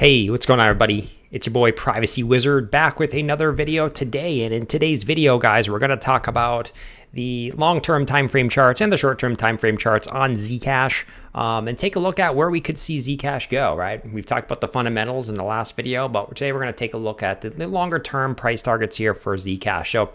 Hey, what's going on, everybody? It's your boy Privacy Wizard back with another video today. And in today's video, guys, we're going to talk about the long-term time frame charts and the short-term time frame charts on Zcash and take a look at where we could see Zcash go, right? We've talked about the fundamentals in the last video, but today we're going to take a look at the longer-term price targets here for Zcash. So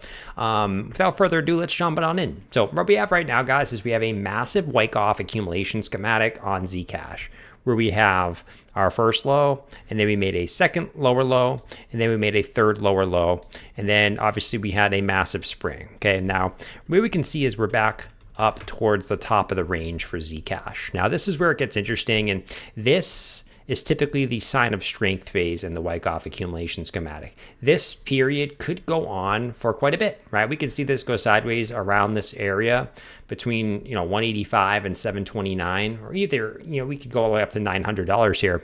without further ado, let's jump on in. So what we have right now, guys, is we have a massive wipe-off accumulation schematic on Zcash, where we have our first low, and then we made a second lower low, and then we made a third lower low, and then obviously we had a massive spring. Okay, now where we can see is we're back up towards the top of the range for Zcash. Now this is where it gets interesting, and this is typically the sign of strength phase in the wipe-off accumulation schematic. This period could go on for quite a bit, right? We can see this go sideways around this area between 185 and 729, or either we could go all the way up to $900 here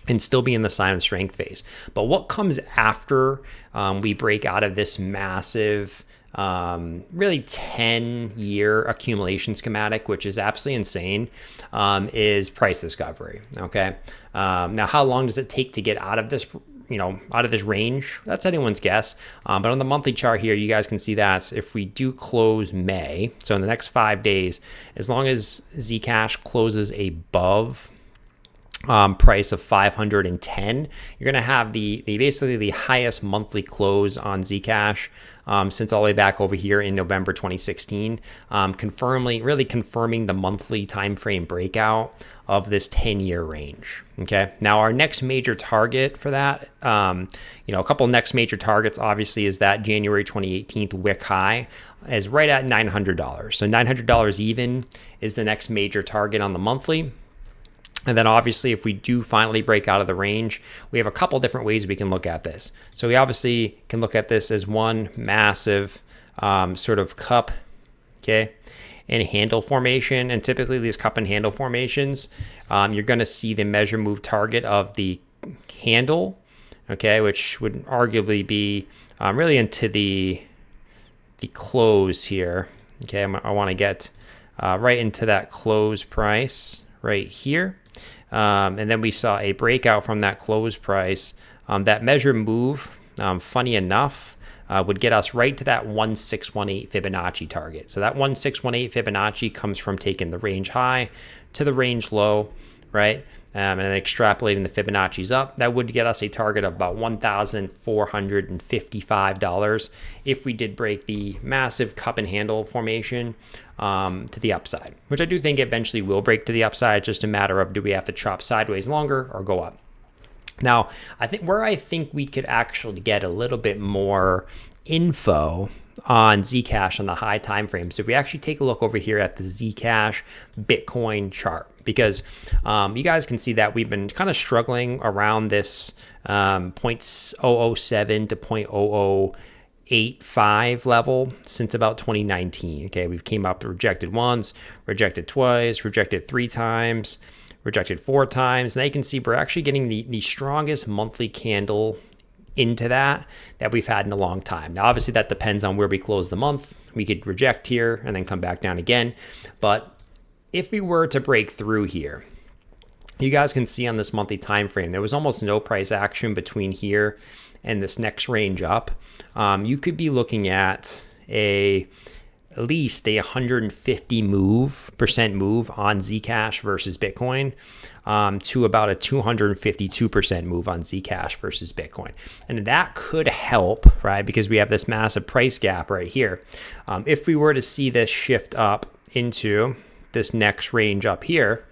and still be in the sign of strength phase. But what comes after we break out of this massive really 10-year accumulation schematic, which is absolutely insane, is price discovery. Okay. Now, how long does it take to get out of this, out of this range? That's anyone's guess. But on the monthly chart here, you guys can see that if we do close May, so in the next 5 days, as long as Zcash closes above price of 510, you're going to have the basically the highest monthly close on Zcash since all the way back over here in November 2016, really confirming the monthly time frame breakout of this 10-year range. Okay, now our next major target for that, a couple next major targets obviously is that January 2018 wick high is right at $900. So $900 even is the next major target on the monthly. And then obviously, if we do finally break out of the range, we have a couple different ways we can look at this. So we obviously can look at this as one massive sort of cup, okay, and handle formation. And typically these cup and handle formations, you're going to see the measure move target of the handle, okay, which would arguably be really into the close here. Okay, I want to get right into that close price right here. And then we saw a breakout from that close price. That measure move, funny enough, would get us right to that 1618 Fibonacci target. So that 1618 Fibonacci comes from taking the range high to the range low, right? And then extrapolating the Fibonacci's up. That would get us a target of about $1,455 if we did break the massive cup and handle formation to the upside, which I do think eventually will break to the upside. It's just a matter of, do we have to chop sideways longer or go up? Now, I think we could actually get a little bit more info on Zcash on the high time frame. So if we actually take a look over here at the Zcash Bitcoin chart, because you guys can see that we've been kind of struggling around this 0.007 to 0.0085 level since about 2019. Okay, we've came up rejected once, rejected twice, rejected 3 times, rejected 4 times. Now you can see we're actually getting the strongest monthly candle into that we've had in a long time. Now, obviously that depends on where we close the month. We could reject here and then come back down again. But if we were to break through here, you guys can see on this monthly time frame, there was almost no price action between here and this next range up. You could be looking at at least a 150% move on Zcash versus Bitcoin to about a 252% move on Zcash versus Bitcoin. And that could help, right? Because we have this massive price gap right here. If we were to see this shift up into this next range up here,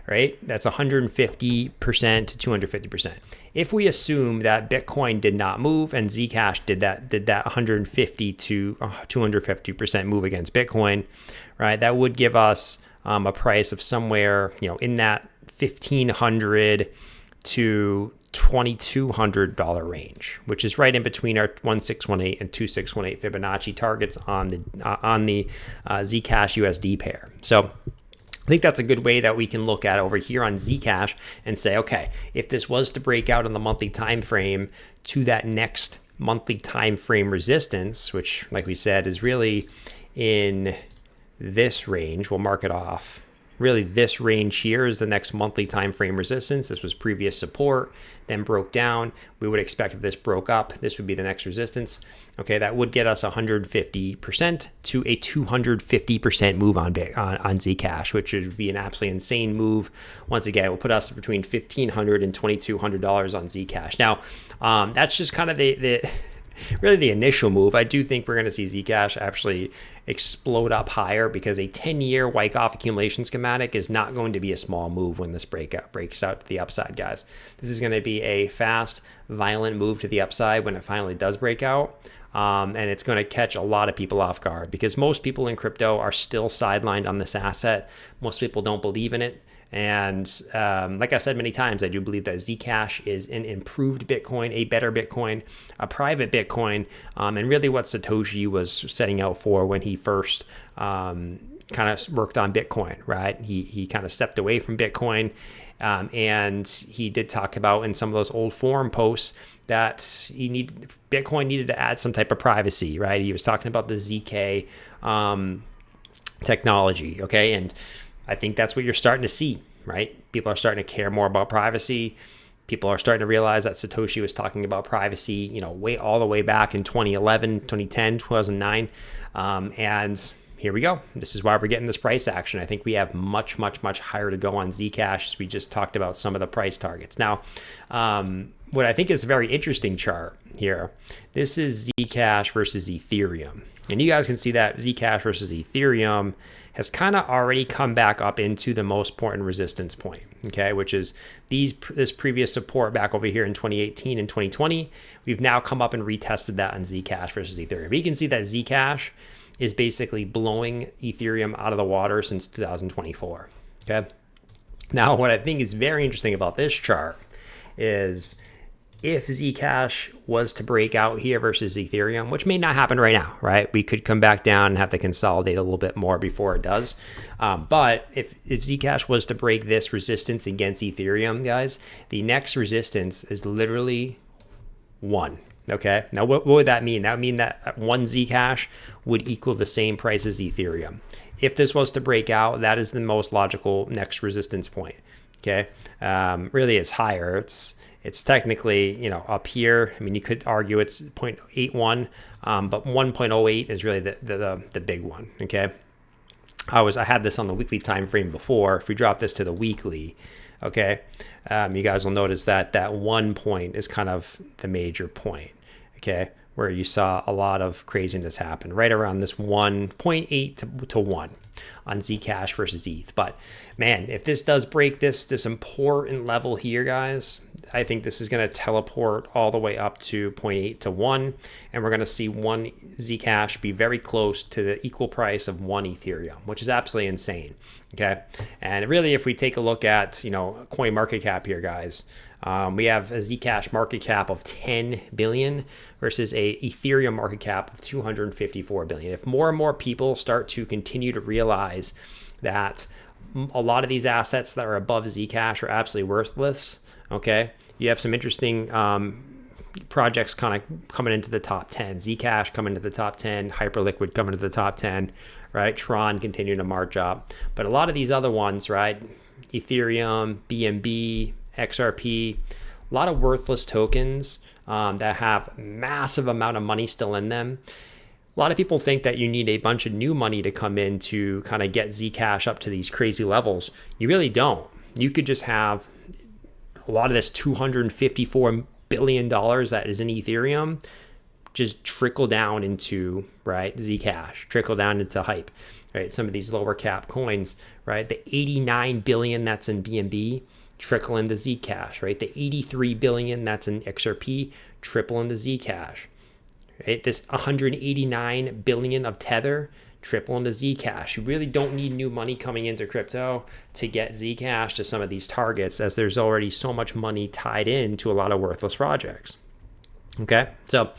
right? That's 150% to 250%. If we assume that Bitcoin did not move and Zcash did that 150 to 250% move against Bitcoin, right? That would give us a price of somewhere, in that $1,500 to $2,200 range, which is right in between our 1618 and 2618 Fibonacci targets on the Zcash USD pair. So I think that's a good way that we can look at over here on Zcash and say, okay, if this was to break out on the monthly time frame to that next monthly time frame resistance, which, like we said, is really in this range, we'll mark it off really this range here is the next monthly time frame resistance. This was previous support, then broke down. We would expect if this broke up, this would be the next resistance. Okay, that would get us 150% to a 250% move on Zcash, which would be an absolutely insane move. Once again, it will put us between $1,500 and $2,200 on Zcash. Now, that's just kind of really the initial move. I do think we're going to see Zcash actually explode up higher, because a 10-year Wyckoff accumulation schematic is not going to be a small move when this breaks out to the upside, guys. This is going to be a fast, violent move to the upside when it finally does break out. And it's going to catch a lot of people off guard, because most people in crypto are still sidelined on this asset. Most people don't believe in it. And like I said many times, I do believe that Zcash is an improved Bitcoin, a better Bitcoin, a private Bitcoin, and really what Satoshi was setting out for when he first kind of worked on Bitcoin, right? He kind of stepped away from Bitcoin, and he did talk about in some of those old forum posts that Bitcoin needed to add some type of privacy, right? He was talking about the ZK technology, okay? And I think that's what you're starting to see, right? People are starting to care more about privacy. People are starting to realize that Satoshi was talking about privacy, all the way back in 2011, 2010, 2009. And here we go. This is why we're getting this price action. I think we have much, much, much higher to go on Zcash, as we just talked about some of the price targets. Now, what I think is a very interesting chart here, this is Zcash versus Ethereum. And you guys can see that Zcash versus Ethereum has kind of already come back up into the most important resistance point, okay, which is this previous support back over here in 2018 and 2020. We've now come up and retested that on Zcash versus Ethereum. But you can see that Zcash is basically blowing Ethereum out of the water since 2024, okay? Now, what I think is very interesting about this chart is if Zcash was to break out here versus Ethereum, which may not happen right now, right? We could come back down and have to consolidate a little bit more before it does. But if Zcash was to break this resistance against Ethereum, guys, the next resistance is literally 1. Okay, now what would that mean? That would mean that 1 Zcash would equal the same price as Ethereum. If this was to break out, that is the most logical next resistance point. Okay, really it's higher. It's technically, up here. I mean, you could argue it's 0.81, but 1.08 is really the big one, okay? I had this on the weekly time frame before. If we drop this to the weekly, okay, you guys will notice that 1 point is kind of the major point, okay, where you saw a lot of craziness happen right around this 1.8 to 1 on Zcash versus ETH. But man, if this does break this important level here, guys, I think this is going to teleport all the way up to 0.8 to 1, and we're going to see 1 Zcash be very close to the equal price of 1 Ethereum, which is absolutely insane. Okay, and really, if we take a look at coin market cap here, guys, we have a Zcash market cap of 10 billion versus a Ethereum market cap of 254 billion. If more and more people start to continue to realize that a lot of these assets that are above Zcash are absolutely worthless, okay, you have some interesting projects kind of coming into the top 10. Zcash coming to the top 10, Hyperliquid coming to the top 10, right? Tron continuing to march up. But a lot of these other ones, right? Ethereum, BNB, XRP, a lot of worthless tokens that have massive amount of money still in them. A lot of people think that you need a bunch of new money to come in to kind of get Zcash up to these crazy levels. You really don't. You could just have a lot of this $254 billion that is in Ethereum just trickle down into, right, Zcash, trickle down into Hype, right? Some of these lower cap coins, right? The 89 billion that's in BNB, trickle into Zcash, right? The 83 billion that's in XRP, triple into Zcash, right? This 189 billion of Tether, triple into Zcash. You really don't need new money coming into crypto to get Zcash to some of these targets, as there's already so much money tied into a lot of worthless projects. Okay, so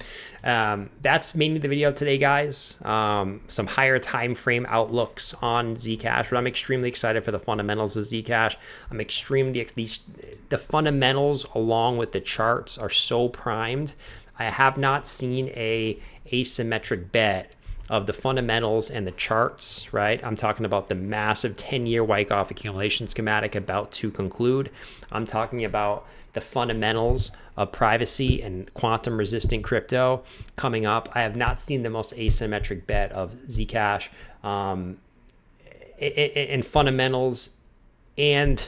that's mainly the video today, guys. Some higher time frame outlooks on Zcash, but I'm extremely excited for the fundamentals of Zcash. I'm the fundamentals along with the charts are so primed. I have not seen a asymmetric bet of the fundamentals and the charts, right? I'm talking about the massive 10-year Wyckoff accumulation schematic about to conclude. I'm talking about the fundamentals of privacy and quantum resistant crypto coming up. I have not seen the most asymmetric bet of Zcash in fundamentals and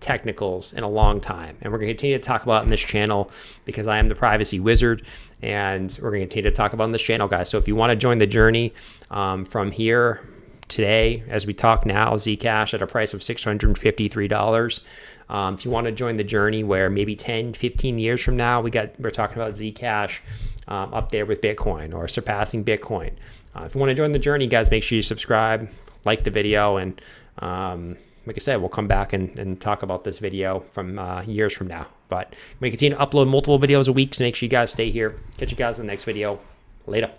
technicals in a long time. And we're going to continue to talk about it in this channel because I am the privacy wizard, and we're going to continue to talk about it in this channel, guys. So if you want to join the journey from here today, as we talk now, Zcash at a price of $653. If you want to join the journey where maybe 10, 15 years from now, we're talking about Zcash up there with Bitcoin or surpassing Bitcoin. If you want to join the journey, guys, make sure you subscribe, like the video, and like I said, we'll come back and talk about this video from years from now. But we continue to upload multiple videos a week, so make sure you guys stay here. Catch you guys in the next video. Later.